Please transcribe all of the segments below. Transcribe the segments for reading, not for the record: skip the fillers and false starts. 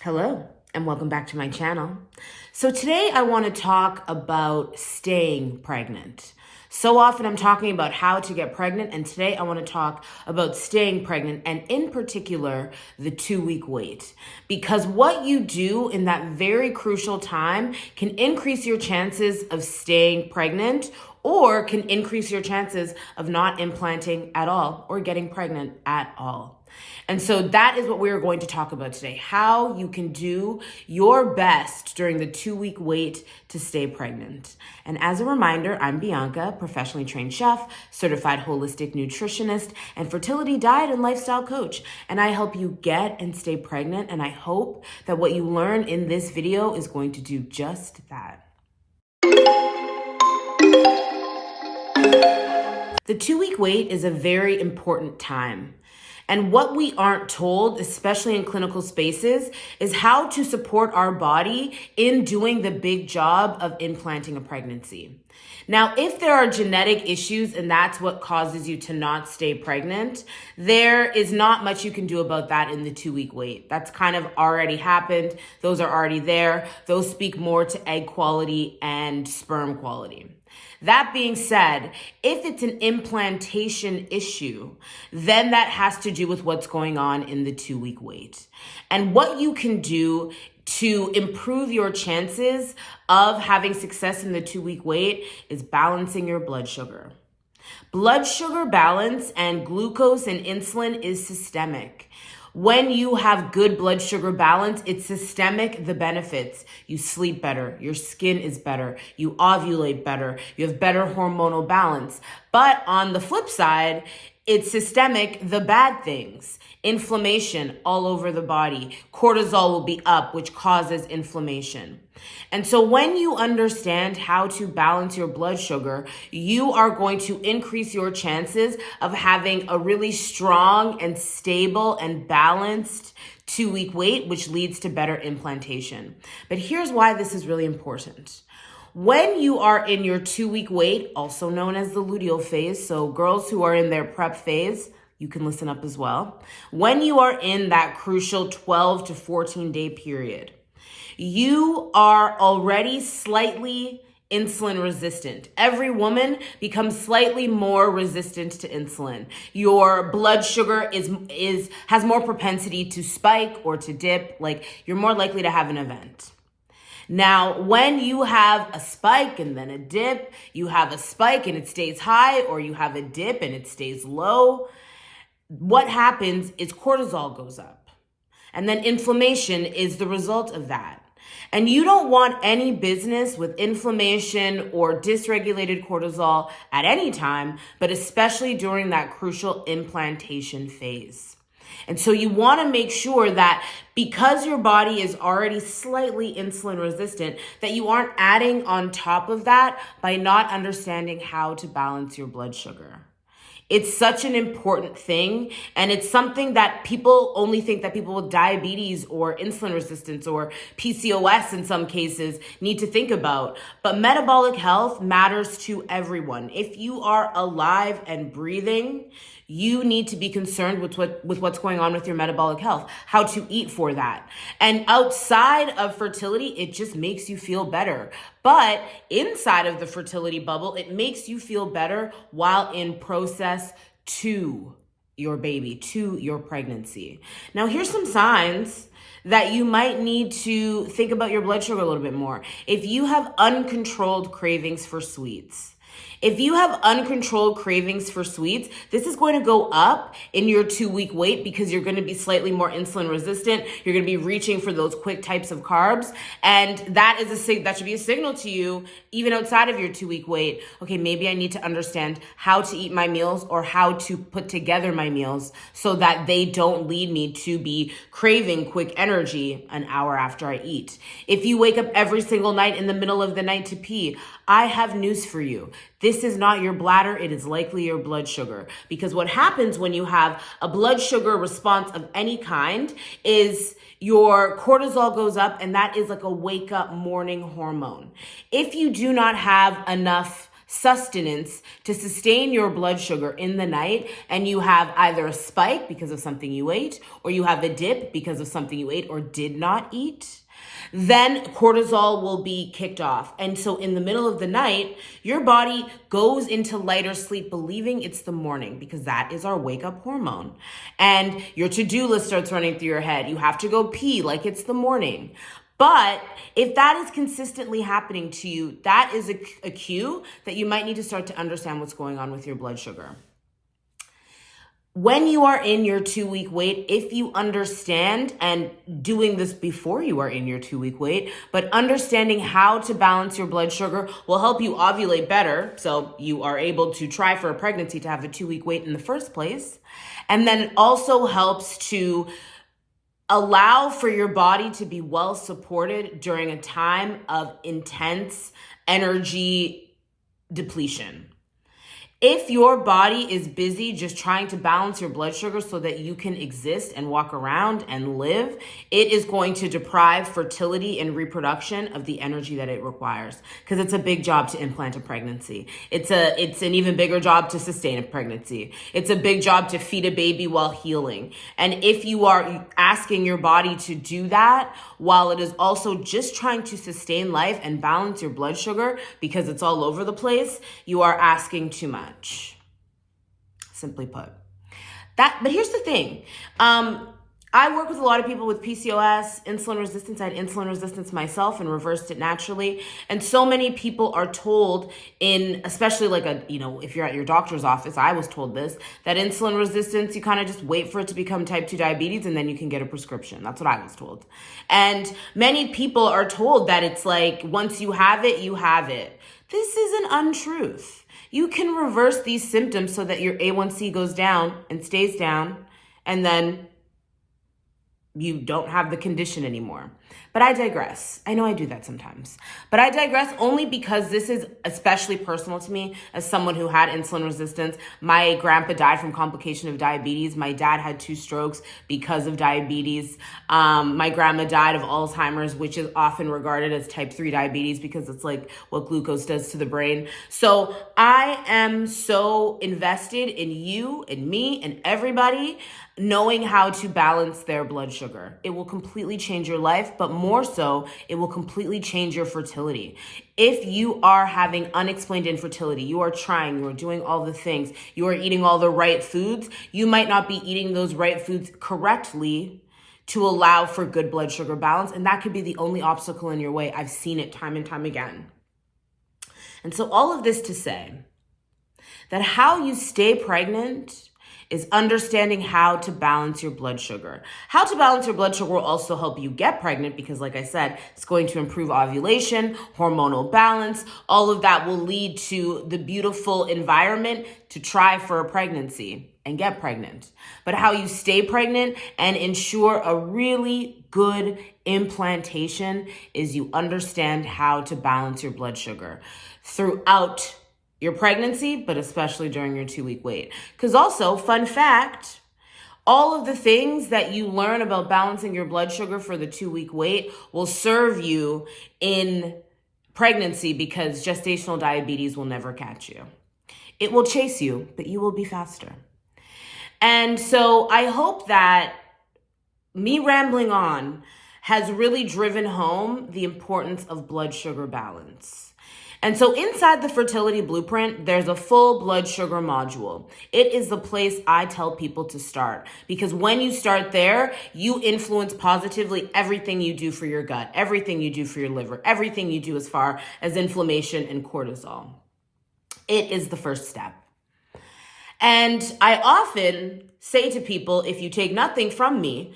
Hello, and welcome back to my channel. So today I want to talk about staying pregnant. So often I'm talking about how to get pregnant, and today I want to talk about staying pregnant, and in particular, the 2-week wait. Because what you do in that very crucial time can increase your chances of staying pregnant or can increase your chances of not implanting at all or getting pregnant at all. And so that is what we are going to talk about today, how you can do your best during the 2-week wait to stay pregnant. And as a reminder, I'm Bianca, professionally trained chef, certified holistic nutritionist, and fertility diet and lifestyle coach. And I help you get and stay pregnant. And I hope that what you learn in this video is going to do just that. The 2-week wait is a very important time. And what we aren't told, especially in clinical spaces, is how to support our body in doing the big job of implanting a pregnancy. Now, if there are genetic issues and that's what causes you to not stay pregnant, there is not much you can do about that in the 2-week wait. That's kind of already happened. Those are already there. Those speak more to egg quality and sperm quality. That being said, if it's an implantation issue, then that has to do with what's going on in the 2-week wait. And what you can do to improve your chances of having success in the 2-week wait is balancing your blood sugar. Blood sugar balance and glucose and insulin is systemic. When you have good blood sugar balance, it's systemic, the benefits. You sleep better, your skin is better, you ovulate better, you have better hormonal balance. But on the flip side, it's systemic, the bad things. Inflammation all over the body. Cortisol will be up, which causes inflammation. And so when you understand how to balance your blood sugar, you are going to increase your chances of having a really strong and stable and balanced 2-week wait, which leads to better implantation. But here's why this is really important. When you are in your 2-week wait, also known as the luteal phase, so girls who are in their prep phase, you can listen up as well. When you are in that crucial 12 to 14 day period, you are already slightly insulin resistant. Every woman becomes slightly more resistant to insulin. Your blood sugar has more propensity to spike or to dip, like you're more likely to have an event. Now, when you have a spike and then a dip, you have a spike and it stays high, or you have a dip and it stays low, what happens is cortisol goes up. And then inflammation is the result of that. And you don't want any business with inflammation or dysregulated cortisol at any time, but especially during that crucial implantation phase. And so you want to make sure that because your body is already slightly insulin resistant, that you aren't adding on top of that by not understanding how to balance your blood sugar. It's such an important thing, and it's something that people only think that people with diabetes or insulin resistance or PCOS in some cases need to think about. But metabolic health matters to everyone. If you are alive and breathing, you need to be concerned with what's going on with your metabolic health, how to eat for that. And outside of fertility, it just makes you feel better. But inside of the fertility bubble, it makes you feel better while in process to your baby, to your pregnancy. Now, here's some signs that you might need to think about your blood sugar a little bit more. If you have uncontrolled cravings for sweets, if you have uncontrolled cravings for sweets, this is going to go up in your 2-week wait because you're going to be slightly more insulin resistant. You're going to be reaching for those quick types of carbs. And that should be a signal to you, even outside of your 2-week wait. Okay, maybe I need to understand how to eat my meals or how to put together my meals so that they don't lead me to be craving quick energy an hour after I eat. If you wake up every single night in the middle of the night to pee, I have news for you. This is not your bladder, it is likely your blood sugar. Because what happens when you have a blood sugar response of any kind is your cortisol goes up, and that is like a wake up morning hormone. If you do not have enough sustenance to sustain your blood sugar in the night, and you have either a spike because of something you ate, or you have a dip because of something you ate or did not eat, then cortisol will be kicked off. And so in the middle of the night, your body goes into lighter sleep believing it's the morning, because that is our wake up hormone. And your to-do list starts running through your head. You have to go pee like it's the morning. But if that is consistently happening to you, that is a cue that you might need to start to understand what's going on with your blood sugar. When you are in your 2-week wait, if you understand, and doing this before you are in your 2-week wait, but understanding how to balance your blood sugar will help you ovulate better. So you are able to try for a pregnancy to have a 2-week wait in the first place. And then it also helps to allow for your body to be well supported during a time of intense energy depletion. If your body is busy just trying to balance your blood sugar so that you can exist and walk around and live, it is going to deprive fertility and reproduction of the energy that it requires, because it's a big job to implant a pregnancy. It's an even bigger job to sustain a pregnancy. It's a big job to feed a baby while healing. And if you are asking your body to do that while it is also just trying to sustain life and balance your blood sugar because it's all over the place, you are asking too much. Simply put. But here's the thing. I work with a lot of people with PCOS, insulin resistance. I had insulin resistance myself and reversed it naturally. And so many people are told especially if you're at your doctor's office, I was told this, that insulin resistance, you kind of just wait for it to become type 2 diabetes and then you can get a prescription. That's what I was told. And many people are told that it's like, once you have it, you have it. This is an untruth. You can reverse these symptoms so that your A1C goes down and stays down, and then you don't have the condition anymore. But I digress. I know I do that sometimes. But I digress only because this is especially personal to me as someone who had insulin resistance. My grandpa died from complication of diabetes. My dad had 2 strokes because of diabetes. My grandma died of Alzheimer's, which is often regarded as type 3 diabetes because it's like what glucose does to the brain. So I am so invested in you and me and everybody knowing how to balance their blood sugar. It will completely change your life, but more so, it will completely change your fertility. If you are having unexplained infertility, you are trying, you are doing all the things, you are eating all the right foods, you might not be eating those right foods correctly to allow for good blood sugar balance, and that could be the only obstacle in your way. I've seen it time and time again. And so all of this to say that how you stay pregnant is understanding how to balance your blood sugar. How to balance your blood sugar will also help you get pregnant because, like I said, it's going to improve ovulation, hormonal balance. All of that will lead to the beautiful environment to try for a pregnancy and get pregnant. But how you stay pregnant and ensure a really good implantation is you understand how to balance your blood sugar throughout your pregnancy, but especially during your 2-week wait. Because also, fun fact, all of the things that you learn about balancing your blood sugar for the 2-week wait will serve you in pregnancy because gestational diabetes will never catch you. It will chase you, but you will be faster. And so I hope that me rambling on has really driven home the importance of blood sugar balance. And so inside the Fertility Blueprint, there's a full blood sugar module. It is the place I tell people to start because when you start there, you influence positively everything you do for your gut, everything you do for your liver, everything you do as far as inflammation and cortisol. It is the first step. And I often say to people, if you take nothing from me,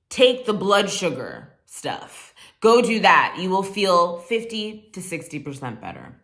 take the blood sugar stuff. Go do that. You will feel 50 to 60% better.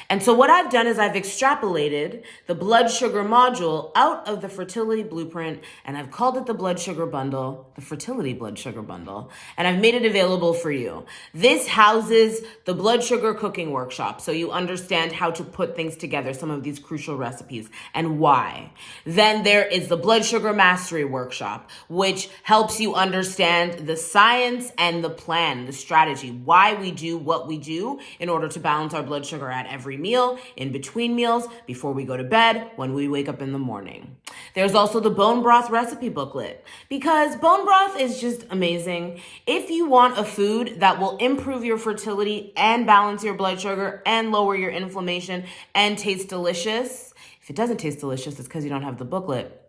And so what I've done is I've extrapolated the blood sugar module out of the Fertility Blueprint, and I've called it the blood sugar bundle, the Fertility blood sugar bundle, and I've made it available for you. This houses the blood sugar cooking workshop, so you understand how to put things together, some of these crucial recipes, and why. Then there is the blood sugar mastery workshop, which helps you understand the science and the plan, the strategy, why we do what we do in order to balance our blood sugar at every every meal, in between meals, before we go to bed, when we wake up in the morning. There's also the bone broth recipe booklet, because bone broth is just amazing. If you want a food that will improve your fertility and balance your blood sugar and lower your inflammation and taste delicious, if it doesn't taste delicious, it's because you don't have the booklet.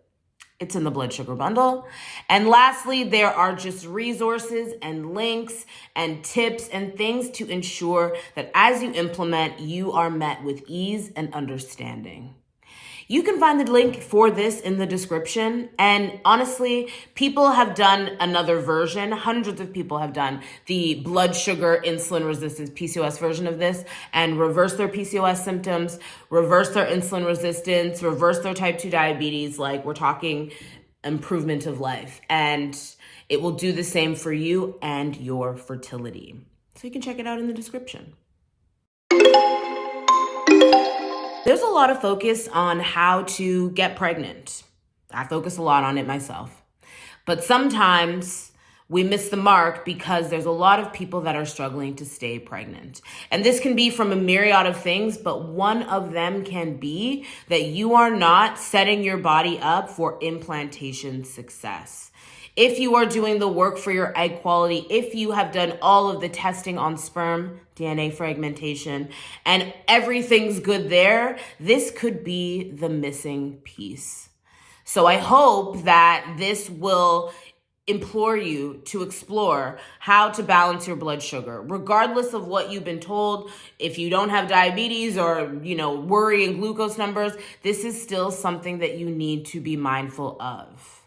It's in the blood sugar bundle. And lastly, there are just resources and links and tips and things to ensure that as you implement, you are met with ease and understanding. You can find the link for this in the description. And honestly, people have done another version. Hundreds of people have done the blood sugar insulin resistance PCOS version of this and reverse their PCOS symptoms, reverse their insulin resistance, reverse their type 2 diabetes. Like, we're talking improvement of life. And it will do the same for you and your fertility. So you can check it out in the description. There's a lot of focus on how to get pregnant. I focus a lot on it myself. But sometimes we miss the mark because there's a lot of people that are struggling to stay pregnant. And this can be from a myriad of things, but one of them can be that you are not setting your body up for implantation success. If you are doing the work for your egg quality, if you have done all of the testing on sperm, DNA fragmentation, and everything's good there, this could be the missing piece. So I hope that this will implore you to explore how to balance your blood sugar, regardless of what you've been told. If you don't have diabetes or, worrying glucose numbers, this is still something that you need to be mindful of.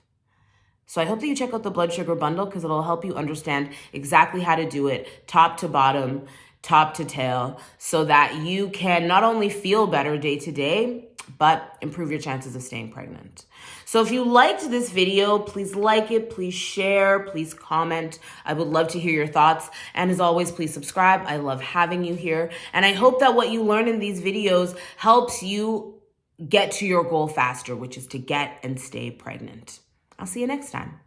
So I hope that you check out the blood sugar bundle because it'll help you understand exactly how to do it top to bottom, top to tail, so that you can not only feel better day to day, but improve your chances of staying pregnant. So if you liked this video, please like it, please share, please comment. I would love to hear your thoughts. And as always, please subscribe. I love having you here. And I hope that what you learn in these videos helps you get to your goal faster, which is to get and stay pregnant. I'll see you next time.